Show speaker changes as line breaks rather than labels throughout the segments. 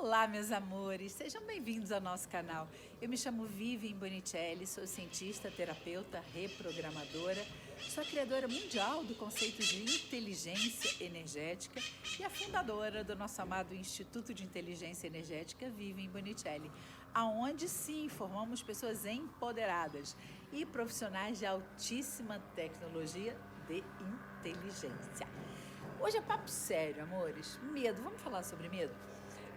Olá, meus amores, sejam bem-vindos ao nosso canal. Eu me chamo Vivian Bonicelli, sou cientista, terapeuta, reprogramadora, sou a criadora mundial do conceito de inteligência energética e a fundadora do nosso amado Instituto de Inteligência Energética Vivian Bonicelli, aonde sim formamos pessoas empoderadas e profissionais de altíssima tecnologia de inteligência. Hoje é papo sério, amores. Medo, vamos falar sobre medo?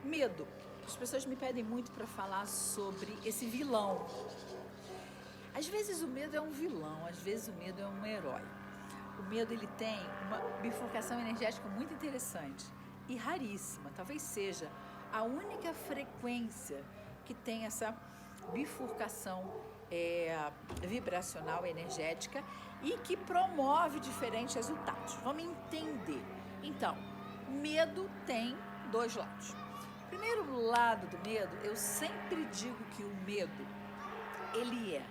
Medo. As pessoas me pedem muito para falar sobre esse vilão. Às vezes o medo é um vilão, às vezes o medo é um herói. O medo ele tem uma bifurcação energética muito interessante e raríssima. Talvez seja a única frequência que tem essa bifurcação vibracional energética e que promove diferentes resultados. Vamos entender. Então, medo tem dois lados. Primeiro lado do medo, eu sempre digo que o medo, ele é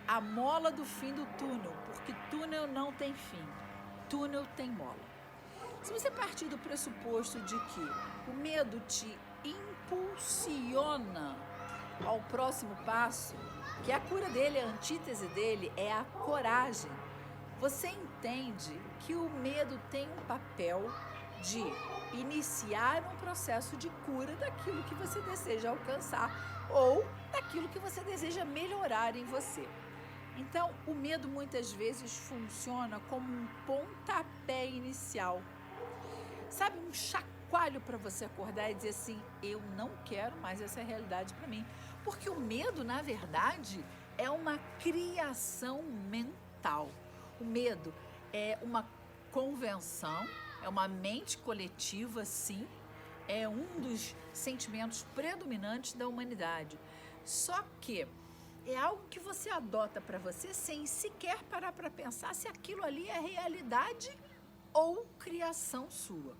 a mola do fim do túnel, porque túnel não tem fim, túnel tem mola. Se você partir do pressuposto de que o medo te impulsiona ao próximo passo, que a cura dele, a antítese dele é a coragem, você entende que o medo tem um papel de iniciar um processo de cura daquilo que você deseja alcançar ou daquilo que você deseja melhorar em você. Então, o medo muitas vezes funciona como um pontapé inicial. Sabe, um chacoalho para você acordar e dizer assim, eu não quero mais essa realidade para mim. Porque o medo, na verdade, é uma criação mental. O medo é uma convenção, é uma mente coletiva, sim, é um dos sentimentos predominantes da humanidade. Só que é algo que você adota para você sem sequer parar para pensar se aquilo ali é realidade ou criação sua.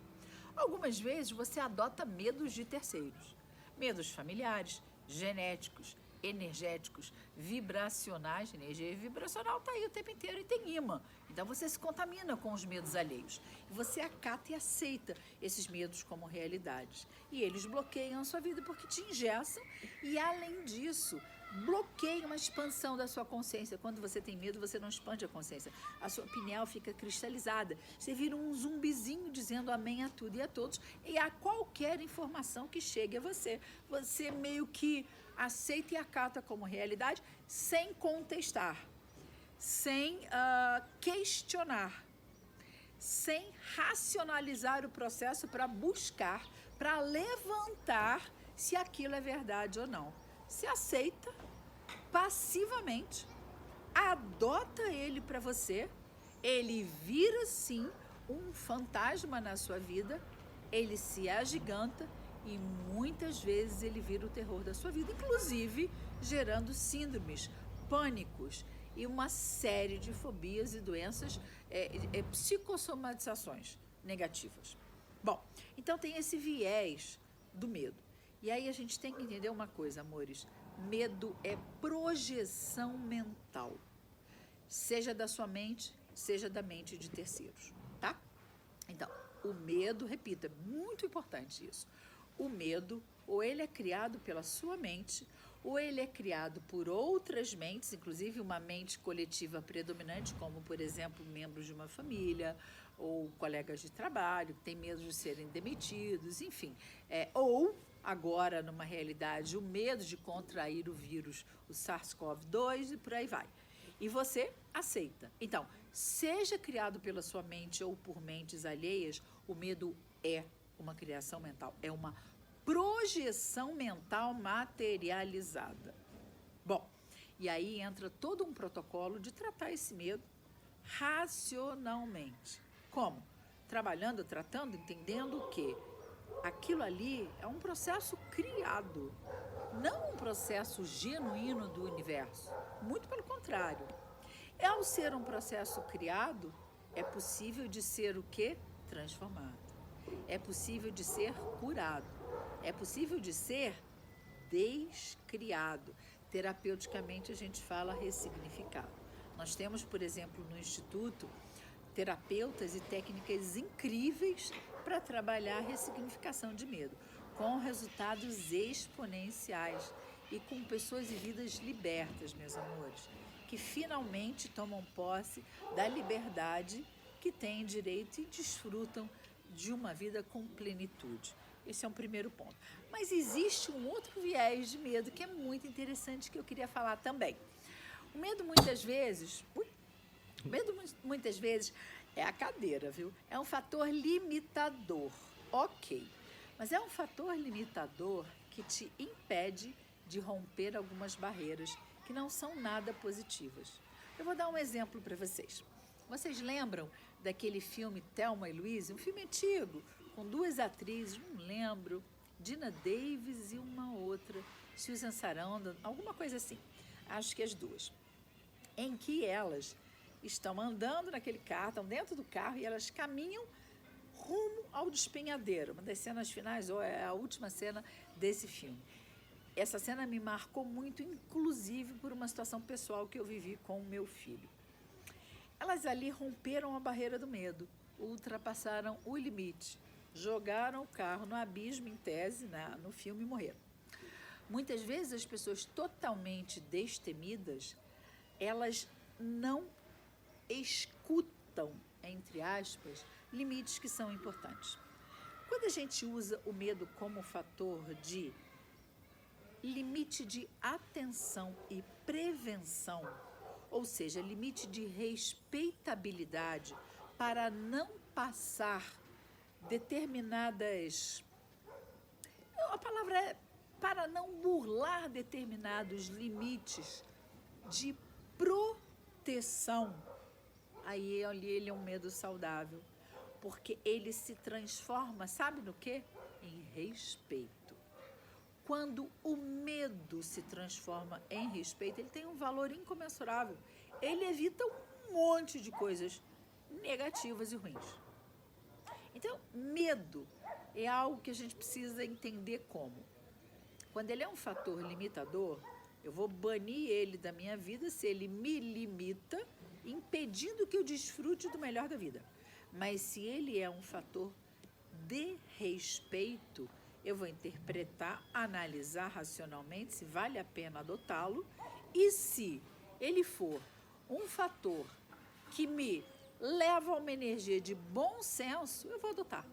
Algumas vezes você adota medos de terceiros, medos familiares, genéticos, energéticos, vibracionais. Energia vibracional está aí o tempo inteiro e tem imã. Então você se contamina com os medos alheios. E você acata e aceita esses medos como realidades. E eles bloqueiam a sua vida porque te engessam e, além disso, bloqueiam a expansão da sua consciência. Quando você tem medo, você não expande a consciência. A sua pineal fica cristalizada. Você vira um zumbizinho dizendo amém a tudo e a todos e a qualquer informação que chegue a você. Você meio que aceita e acata como realidade sem contestar, sem questionar, sem racionalizar o processo para buscar, para levantar se aquilo é verdade ou não. Se aceita passivamente, adota ele para você, ele vira sim um fantasma na sua vida, ele se agiganta e muitas vezes ele vira o terror da sua vida, inclusive gerando síndromes, pânicos e uma série de fobias e doenças, psicossomatizações negativas. Bom, então tem esse viés do medo. E aí a gente tem que entender uma coisa, amores, medo é projeção mental, seja da sua mente, seja da mente de terceiros, tá? Então, o medo, repito, é muito importante isso. O medo, ou ele é criado pela sua mente, ou ele é criado por outras mentes, inclusive uma mente coletiva predominante, como, por exemplo, membros de uma família, ou colegas de trabalho, que têm medo de serem demitidos, enfim. Ou, agora, numa realidade, o medo de contrair o vírus, o SARS-CoV-2 e por aí vai. E você aceita. Então, seja criado pela sua mente ou por mentes alheias, o medo é uma criação mental, é uma projeção mental materializada. Bom, e aí entra todo um protocolo de tratar esse medo racionalmente. Como? Trabalhando, tratando, entendendo que aquilo ali é um processo criado, não um processo genuíno do universo. Muito pelo contrário. Ao ser um processo criado, é possível de ser o quê? Transformado. É possível de ser curado. É possível de ser descriado. Terapeuticamente a gente fala ressignificado. Nós temos, por exemplo, no Instituto, terapeutas e técnicas incríveis para trabalhar a ressignificação de medo. com resultados exponenciais e com pessoas e vidas libertas, meus amores, que finalmente tomam posse da liberdade que têm direito e desfrutam de uma vida com plenitude. Esse é um primeiro ponto. Mas existe um outro viés de medo que é muito interessante, que eu queria falar também. O medo muitas vezes é a cadeira, viu? É um fator limitador, ok. Mas é um fator limitador que te impede de romper algumas barreiras que não são nada positivas. Eu vou dar um exemplo para vocês. Vocês lembram daquele filme Thelma e Louise? Um filme antigo, com duas atrizes, não lembro, Dina Davis e uma outra, Susan Sarandon, alguma coisa assim. Acho que as duas. Em que elas estão andando naquele carro, estão dentro do carro e elas caminham rumo ao despenhadeiro. Uma das cenas finais, ou é a última cena desse filme. Essa cena me marcou muito, inclusive por uma situação pessoal que eu vivi com o meu filho. Elas ali romperam a barreira do medo, ultrapassaram o limite, jogaram o carro no abismo, em tese, no filme, e morreram. Muitas vezes as pessoas totalmente destemidas, elas não escutam, entre aspas, limites que são importantes. Quando a gente usa o medo como fator de limite de atenção e prevenção, ou seja, limite de respeitabilidade para não passar determinadas... A palavra é para não burlar determinados limites de proteção. Aí ele é um medo saudável, porque ele se transforma, sabe no quê? Em respeito. Quando o medo se transforma em respeito, ele tem um valor incomensurável. Ele evita um monte de coisas negativas e ruins. Então, medo é algo que a gente precisa entender como. Quando ele é um fator limitador, eu vou banir ele da minha vida se ele me limita, impedindo que eu desfrute do melhor da vida. Mas se ele é um fator de respeito, eu vou interpretar, analisar racionalmente se vale a pena adotá-lo, e se ele for um fator que me leva a uma energia de bom senso, eu vou adotar.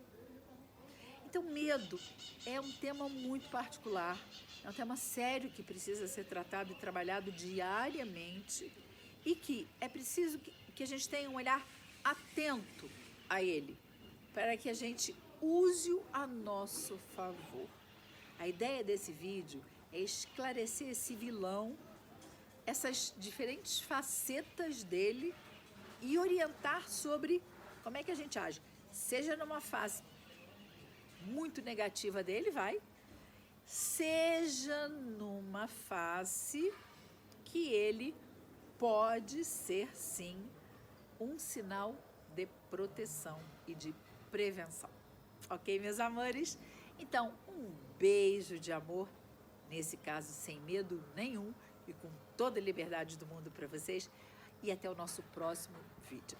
Então, medo é um tema muito particular, é um tema sério que precisa ser tratado e trabalhado diariamente, e que é preciso que a gente tenha um olhar atento a ele, para que a gente use-o a nosso favor. A ideia desse vídeo é esclarecer esse vilão, essas diferentes facetas dele e orientar sobre como é que a gente age. Seja numa fase muito negativa dele, seja numa face que ele pode ser, sim, um sinal de proteção e de prevenção. Ok, meus amores? Então, um beijo de amor, nesse caso sem medo nenhum e com toda a liberdade do mundo para vocês, e até o nosso próximo vídeo.